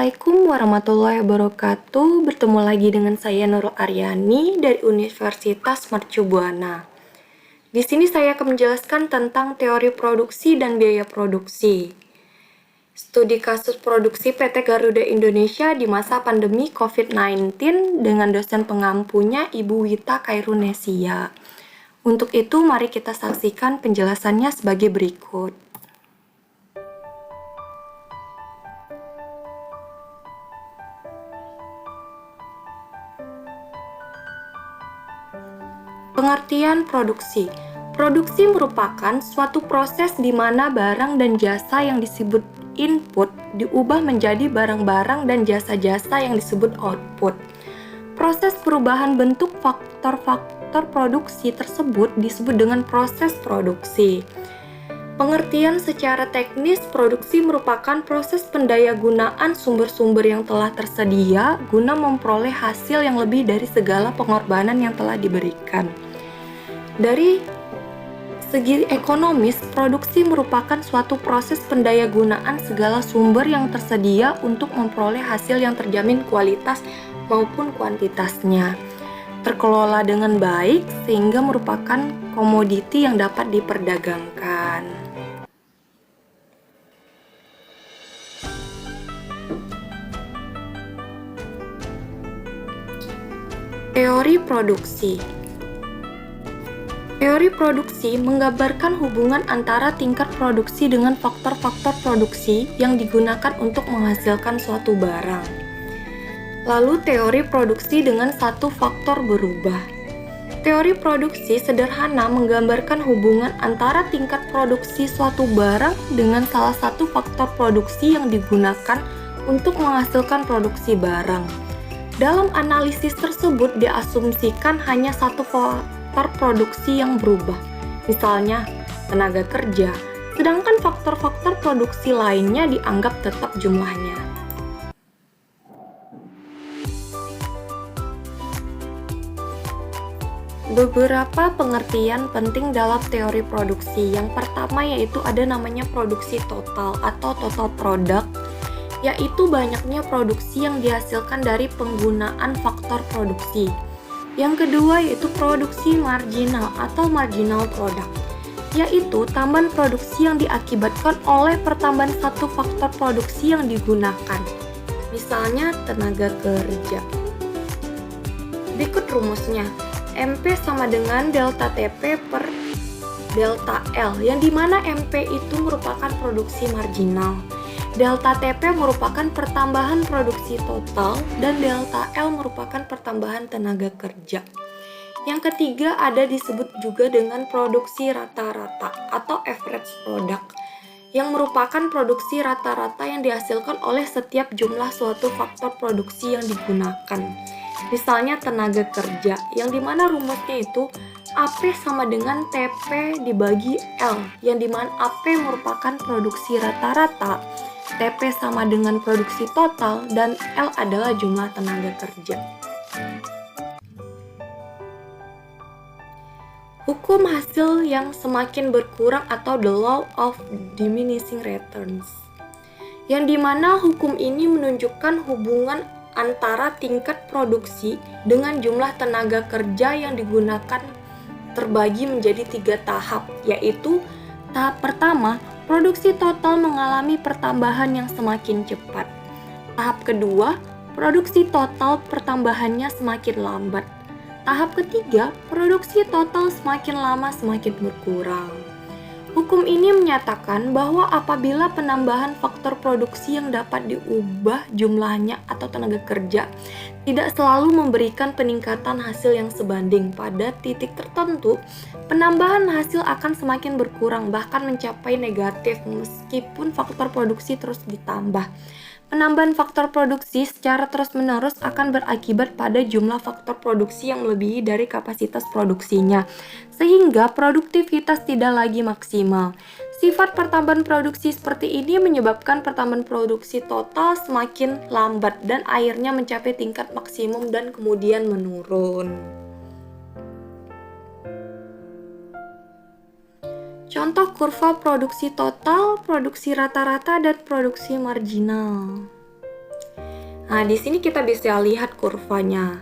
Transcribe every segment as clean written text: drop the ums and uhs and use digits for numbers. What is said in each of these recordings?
Assalamualaikum warahmatullahi wabarakatuh. Bertemu lagi dengan saya Nurul Aryani dari Universitas Mercu Buana. Di sini saya akan menjelaskan tentang teori produksi dan biaya produksi. Studi kasus produksi PT Garuda Indonesia di masa pandemi COVID-19 dengan dosen pengampunya Ibu Wita Khairunesia. Untuk itu, mari kita saksikan penjelasannya sebagai berikut. Pengertian produksi. Produksi merupakan suatu proses di mana barang dan jasa yang disebut input diubah menjadi barang-barang dan jasa-jasa yang disebut output. Proses perubahan bentuk faktor-faktor produksi tersebut disebut dengan proses produksi. Pengertian secara teknis, produksi merupakan proses pendayagunaan sumber-sumber yang telah tersedia guna memperoleh hasil yang lebih dari segala pengorbanan yang telah diberikan. Dari segi ekonomis, produksi merupakan suatu proses pendayagunaan segala sumber yang tersedia untuk memperoleh hasil yang terjamin kualitas maupun kuantitasnya, terkelola dengan baik sehingga merupakan komoditi yang dapat diperdagangkan. Teori produksi. Teori produksi menggambarkan hubungan antara tingkat produksi dengan faktor-faktor produksi yang digunakan untuk menghasilkan suatu barang. Lalu teori produksi dengan satu faktor berubah. Teori produksi sederhana menggambarkan hubungan antara tingkat produksi suatu barang dengan salah satu faktor produksi yang digunakan untuk menghasilkan produksi barang. Dalam analisis tersebut diasumsikan hanya satu faktor produksi yang berubah, misalnya tenaga kerja, sedangkan faktor-faktor produksi lainnya dianggap tetap jumlahnya. Beberapa pengertian penting dalam teori produksi. Yang pertama yaitu ada namanya produksi total atau total product, yaitu banyaknya produksi yang dihasilkan dari penggunaan faktor produksi. Yang kedua yaitu produksi marginal atau marginal product, yaitu tambahan produksi yang diakibatkan oleh pertambahan satu faktor produksi yang digunakan, misalnya tenaga kerja. Berikut rumusnya, MP sama dengan delta TP per delta L, yang dimana MP itu merupakan produksi marginal, delta TP merupakan pertambahan produksi total, dan delta L merupakan pertambahan tenaga kerja. Yang ketiga ada disebut juga dengan produksi rata-rata atau average product, yang merupakan produksi rata-rata yang dihasilkan oleh setiap jumlah suatu faktor produksi yang digunakan. Misalnya tenaga kerja, yang dimana rumusnya itu AP sama dengan TP dibagi L, yang dimana AP merupakan produksi rata-rata, TP sama dengan produksi total, dan L adalah jumlah tenaga kerja. Hukum hasil yang semakin berkurang atau the law of diminishing returns, yang dimana hukum ini menunjukkan hubungan antara tingkat produksi dengan jumlah tenaga kerja yang digunakan terbagi menjadi 3 tahap, yaitu tahap pertama, produksi total mengalami pertambahan yang semakin cepat. Tahap kedua, produksi total pertambahannya semakin lambat. Tahap ketiga, produksi total semakin lama semakin berkurang. Hukum ini menyatakan bahwa apabila penambahan faktor produksi yang dapat diubah jumlahnya atau tenaga kerja tidak selalu memberikan peningkatan hasil yang sebanding, pada titik tertentu penambahan hasil akan semakin berkurang bahkan mencapai negatif meskipun faktor produksi terus ditambah. Penambahan faktor produksi secara terus-menerus akan berakibat pada jumlah faktor produksi yang melebihi dari kapasitas produksinya, sehingga produktivitas tidak lagi maksimal. Sifat pertambahan produksi seperti ini menyebabkan pertambahan produksi total semakin lambat dan akhirnya mencapai tingkat maksimum dan kemudian menurun. Contoh kurva produksi total, produksi rata-rata, dan produksi marginal. Nah, di sini kita bisa lihat kurvanya.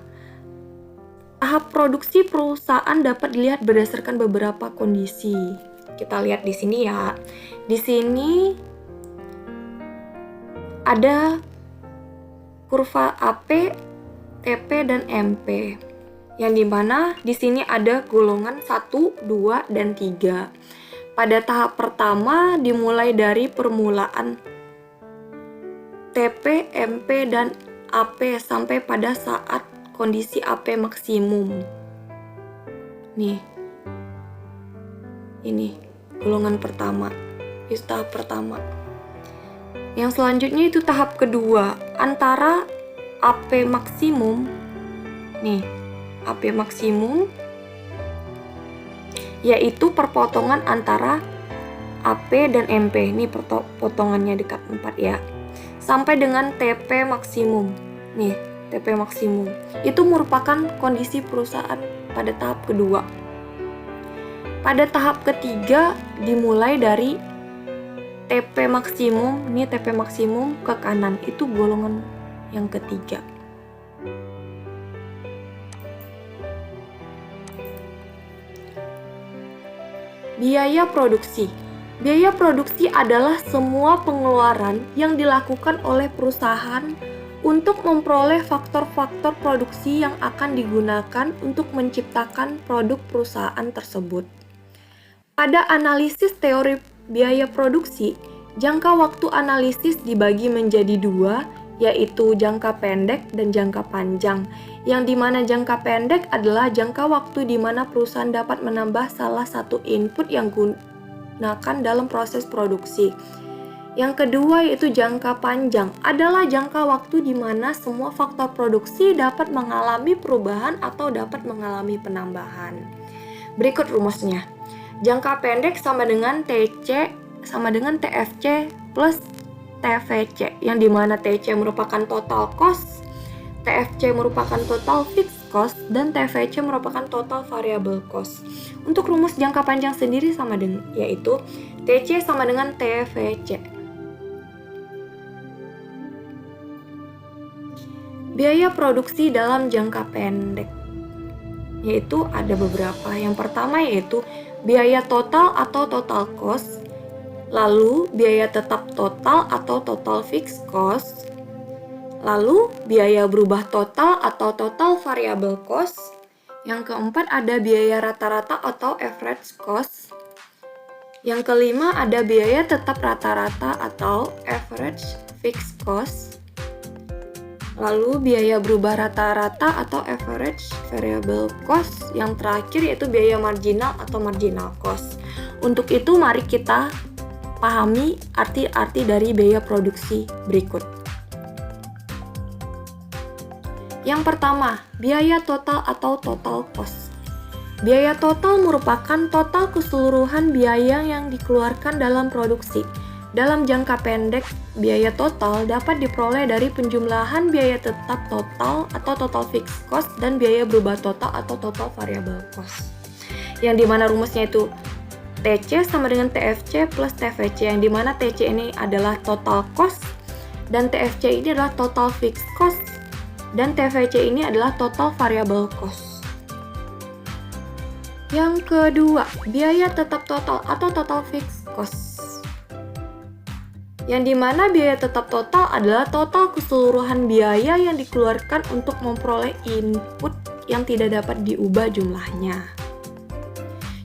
Tahap produksi perusahaan dapat dilihat berdasarkan beberapa kondisi. Kita lihat di sini ya. Di sini ada kurva AP, TP, dan MP. Yang dimana di sini ada golongan 1, 2, dan 3. Pada tahap pertama dimulai dari permulaan TP, MP, dan AP sampai pada saat kondisi AP maksimum. Nih, ini golongan pertama, itu tahap pertama. Yang selanjutnya itu tahap kedua, antara AP maksimum, nih, AP maksimum, yaitu perpotongan antara AP dan MP. Ini potongannya dekat 4 ya. Sampai dengan TP maksimum. Nih, TP maksimum. Itu merupakan kondisi perusahaan pada tahap kedua. Pada tahap ketiga dimulai dari TP maksimum, ini TP maksimum ke kanan, itu golongan yang ketiga. Biaya produksi. Biaya produksi adalah semua pengeluaran yang dilakukan oleh perusahaan untuk memperoleh faktor-faktor produksi yang akan digunakan untuk menciptakan produk perusahaan tersebut. Pada analisis teori biaya produksi, jangka waktu analisis dibagi menjadi 2, yaitu jangka pendek dan jangka panjang, yang dimana jangka pendek adalah jangka waktu di mana perusahaan dapat menambah salah satu input yang digunakan dalam proses produksi. Yang kedua yaitu jangka panjang, adalah jangka waktu di mana semua faktor produksi dapat mengalami perubahan atau dapat mengalami penambahan. Berikut rumusnya. Jangka pendek sama dengan TC sama dengan TFC plus TVC, yang dimana TC merupakan total cost, TFC merupakan total fixed cost, dan TVC merupakan total variable cost. Untuk rumus jangka panjang sendiri sama dengan, yaitu TC sama dengan TVC. Biaya produksi dalam jangka pendek, yaitu ada beberapa. Yang pertama yaitu biaya total atau total cost, lalu biaya tetap total atau total fixed cost, lalu biaya berubah total atau total variable cost. Yang keempat ada biaya rata-rata atau average cost. Yang kelima ada biaya tetap rata-rata atau average fixed cost. Lalu biaya berubah rata-rata atau average variable cost. Yang terakhir yaitu biaya marginal atau marginal cost. Untuk itu mari kita pahami arti-arti dari biaya produksi berikut. Yang pertama, biaya total atau total cost. Biaya total merupakan total keseluruhan biaya yang dikeluarkan dalam produksi. Dalam jangka pendek, biaya total dapat diperoleh dari penjumlahan biaya tetap total atau total fixed cost dan biaya berubah total atau total variable cost. Yang dimana rumusnya itu TC sama dengan TFC plus TVC, yang dimana TC ini adalah total cost dan TFC ini adalah total fixed cost dan TVC ini adalah total variable cost. Yang kedua, biaya tetap total atau total fixed cost, yang dimana biaya tetap total adalah total keseluruhan biaya yang dikeluarkan untuk memperoleh input yang tidak dapat diubah jumlahnya.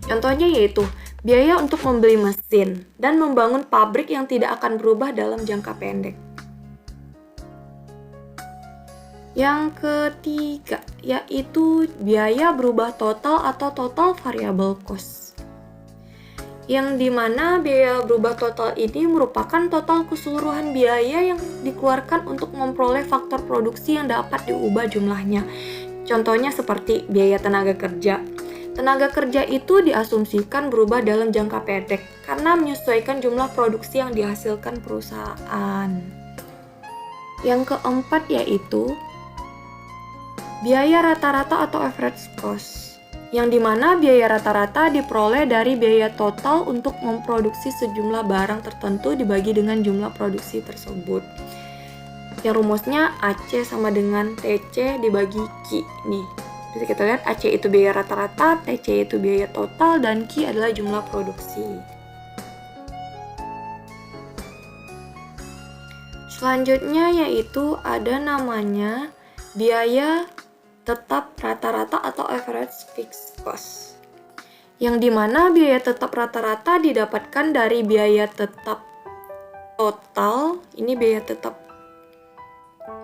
Contohnya yaitu biaya untuk membeli mesin dan membangun pabrik yang tidak akan berubah dalam jangka pendek. Yang ketiga yaitu biaya berubah total atau total variable cost, yang dimana biaya berubah total ini merupakan total keseluruhan biaya yang dikeluarkan untuk memperoleh faktor produksi yang dapat diubah jumlahnya. Contohnya seperti biaya tenaga kerja. Tenaga kerja itu diasumsikan berubah dalam jangka pendek karena menyesuaikan jumlah produksi yang dihasilkan perusahaan. Yang keempat yaitu biaya rata-rata atau average cost, yang dimana biaya rata-rata diperoleh dari biaya total untuk memproduksi sejumlah barang tertentu dibagi dengan jumlah produksi tersebut. yang rumusnya AC sama dengan TC dibagi Q nih. Bisa kita lihat AC itu biaya rata-rata, TC itu biaya total, dan Q adalah jumlah produksi. Selanjutnya yaitu ada namanya biaya tetap rata-rata atau average fixed cost. Yang dimana biaya tetap rata-rata didapatkan dari biaya tetap total, ini biaya tetap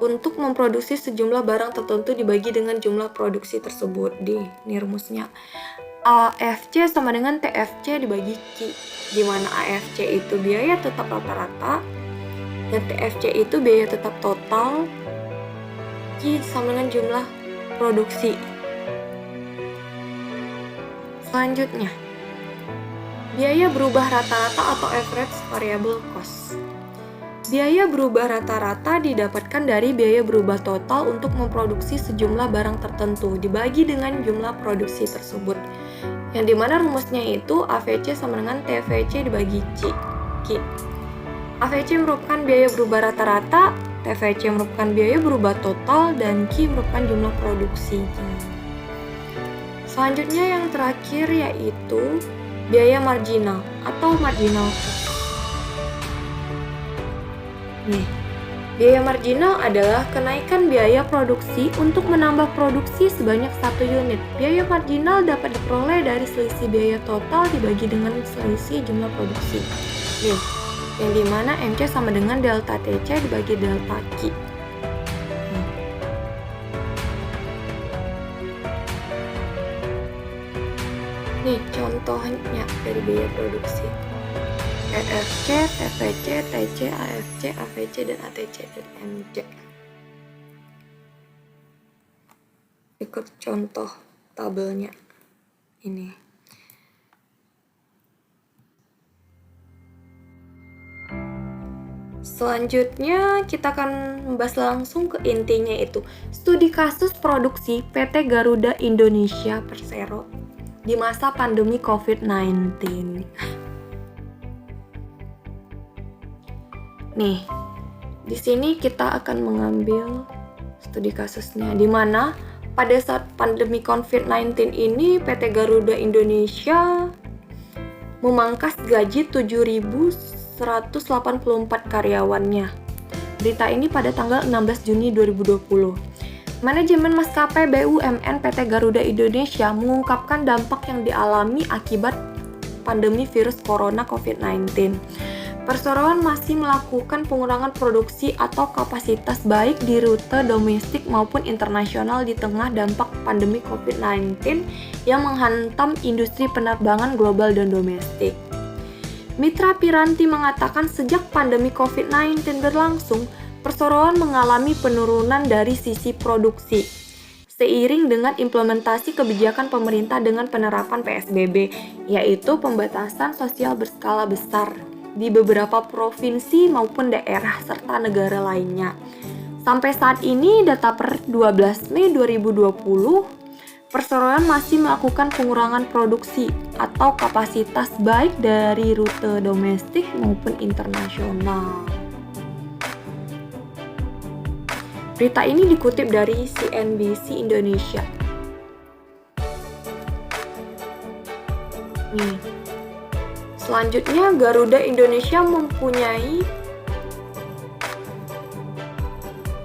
untuk memproduksi sejumlah barang tertentu dibagi dengan jumlah produksi tersebut. Ini rumusnya. AFC sama dengan TFC dibagi Q, di mana AFC itu biaya tetap rata-rata dan TFC itu biaya tetap total, Q sama dengan jumlah produksi. Selanjutnya, biaya berubah rata-rata atau average variable cost. Biaya berubah rata-rata didapatkan dari biaya berubah total untuk memproduksi sejumlah barang tertentu dibagi dengan jumlah produksi tersebut. Yang dimana rumusnya itu AVC sama dengan TVC dibagi Q. AVC merupakan biaya berubah rata-rata, TVC merupakan biaya berubah total, dan Q merupakan jumlah produksi. Selanjutnya yang terakhir yaitu biaya marginal atau marginal cost. Biaya marginal adalah kenaikan biaya produksi untuk menambah produksi sebanyak 1 unit. Biaya marginal dapat diperoleh dari selisih biaya total dibagi dengan selisih jumlah produksi. Yang dimana MC sama dengan delta TC dibagi delta Q. Contohnya dari biaya produksi. EFC, TVC, TC, AFC, AVC, dan ATC, dan MC. Ikut contoh tabelnya ini. Selanjutnya kita akan membahas langsung ke intinya, itu studi kasus produksi PT Garuda Indonesia Persero di masa pandemi COVID-19. Di sini kita akan mengambil studi kasusnya, di mana pada saat pandemi COVID-19 ini PT Garuda Indonesia memangkas gaji 7.184 karyawannya. Berita ini pada tanggal 16 Juni 2020. Manajemen maskapai BUMN PT Garuda Indonesia mengungkapkan dampak yang dialami akibat pandemi virus corona COVID-19. Perseroan masih melakukan pengurangan produksi atau kapasitas baik di rute domestik maupun internasional di tengah dampak pandemi COVID-19 yang menghantam industri penerbangan global dan domestik. Mitra Piranti mengatakan sejak pandemi COVID-19 berlangsung, perseroan mengalami penurunan dari sisi produksi. Seiring dengan implementasi kebijakan pemerintah dengan penerapan PSBB, yaitu pembatasan sosial berskala besar di beberapa provinsi maupun daerah serta negara lainnya. Sampai saat ini, data per 12 Mei 2020, perseroan masih melakukan pengurangan produksi atau kapasitas baik dari rute domestik maupun internasional. Berita ini dikutip dari CNBC Indonesia. Selanjutnya, Garuda Indonesia mempunyai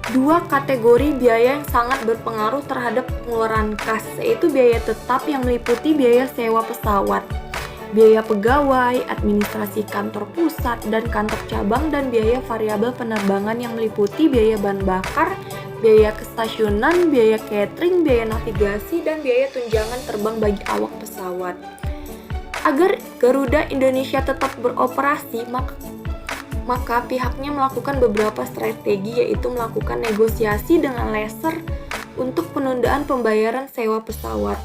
2 kategori biaya yang sangat berpengaruh terhadap pengeluaran kas, yaitu biaya tetap yang meliputi biaya sewa pesawat, biaya pegawai, administrasi kantor pusat dan kantor cabang, dan biaya variabel penerbangan yang meliputi biaya bahan bakar, biaya kestasionan, biaya catering, biaya navigasi, dan biaya tunjangan terbang bagi awak pesawat. Agar Garuda Indonesia tetap beroperasi, maka pihaknya melakukan beberapa strategi, yaitu melakukan negosiasi dengan lessor untuk penundaan pembayaran sewa pesawat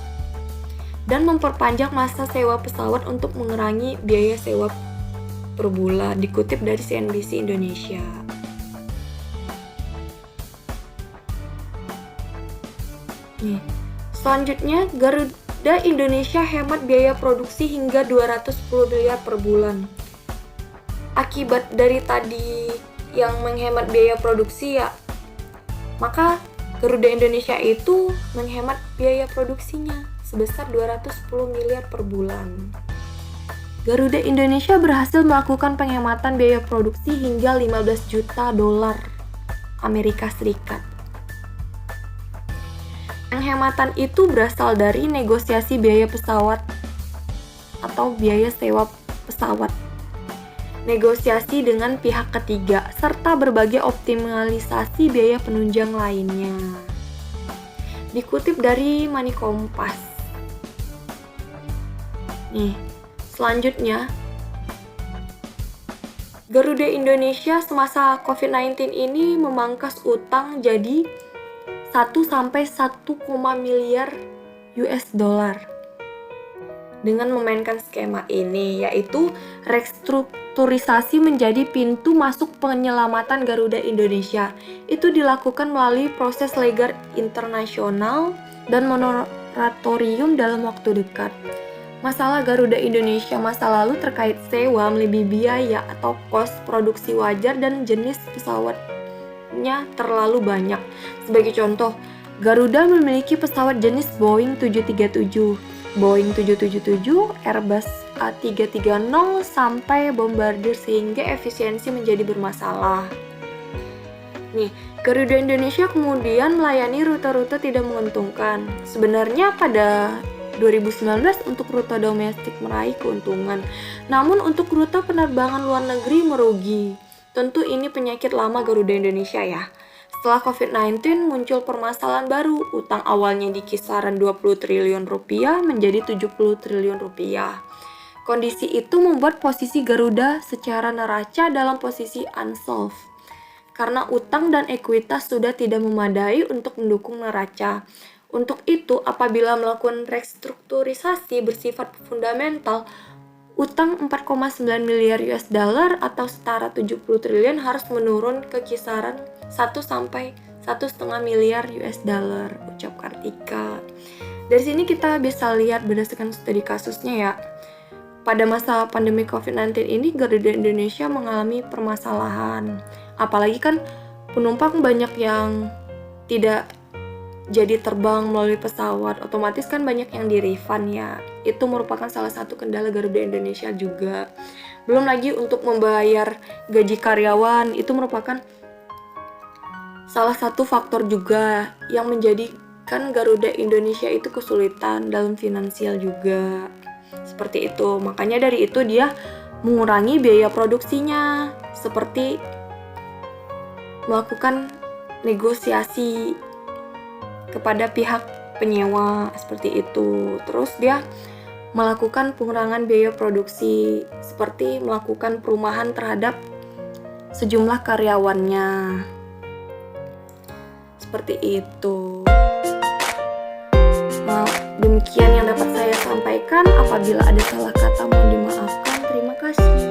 dan memperpanjang masa sewa pesawat untuk mengurangi biaya sewa per bulan, dikutip dari CNBC Indonesia. Selanjutnya, Garuda Indonesia hemat biaya produksi hingga 210 miliar per bulan. Akibat dari tadi yang menghemat biaya produksi ya, maka Garuda Indonesia itu menghemat biaya produksinya sebesar 210 miliar per bulan. Garuda Indonesia berhasil melakukan penghematan biaya produksi hingga 15 juta dolar Amerika Serikat. Penghematan itu berasal dari negosiasi biaya pesawat atau biaya sewa pesawat, negosiasi dengan pihak ketiga, serta berbagai optimalisasi biaya penunjang lainnya. Dikutip dari Money Kompas. Nih, selanjutnya, Garuda Indonesia semasa COVID-19 ini memangkas utang jadi 1-1, miliar US dollar. Dengan memainkan skema ini, yaitu restrukturisasi menjadi pintu masuk penyelamatan Garuda Indonesia. Itu dilakukan melalui proses legal internasional dan moratorium dalam waktu dekat. Masalah Garuda Indonesia masa lalu terkait sewa melebihi biaya atau kos produksi wajar dan jenis pesawatnya terlalu banyak. Sebagai contoh, Garuda memiliki pesawat jenis Boeing 737, Boeing 777, Airbus A330 sampai Bombardier sehingga efisiensi menjadi bermasalah. Nih, Garuda Indonesia kemudian melayani rute-rute tidak menguntungkan. Sebenarnya pada 2019 untuk rute domestik meraih keuntungan, namun untuk rute penerbangan luar negeri merugi. Tentu ini penyakit lama Garuda Indonesia ya. Setelah COVID-19 muncul permasalahan baru, utang awalnya di kisaran 20 triliun rupiah menjadi 70 triliun rupiah. Kondisi itu membuat posisi Garuda secara neraca dalam posisi unsolved, karena utang dan ekuitas sudah tidak memadai untuk mendukung neraca. Untuk itu, apabila melakukan restrukturisasi bersifat fundamental, utang 4,9 miliar US dollar atau setara 70 triliun harus menurun ke kisaran 1-1,5 miliar US dollar, ucap Kartika. Dari sini kita bisa lihat berdasarkan studi kasusnya ya. Pada masa pandemi COVID-19 ini Garuda Indonesia mengalami permasalahan. Apalagi kan penumpang banyak yang tidak jadi terbang melalui pesawat, otomatis kan banyak yang di-refund ya. Itu merupakan salah satu kendala Garuda Indonesia juga. Belum lagi untuk membayar gaji karyawan, itu merupakan salah satu faktor juga yang menjadikan Garuda Indonesia itu kesulitan dalam finansial juga. Seperti itu, makanya dari itu dia mengurangi biaya produksinya, seperti melakukan negosiasi kepada pihak penyewa seperti itu. Terus dia melakukan pengurangan biaya produksi seperti melakukan perumahan terhadap sejumlah karyawannya. Seperti itu. Nah, demikian yang dapat saya sampaikan. Apabila ada salah kata mohon dimaafkan. Terima kasih.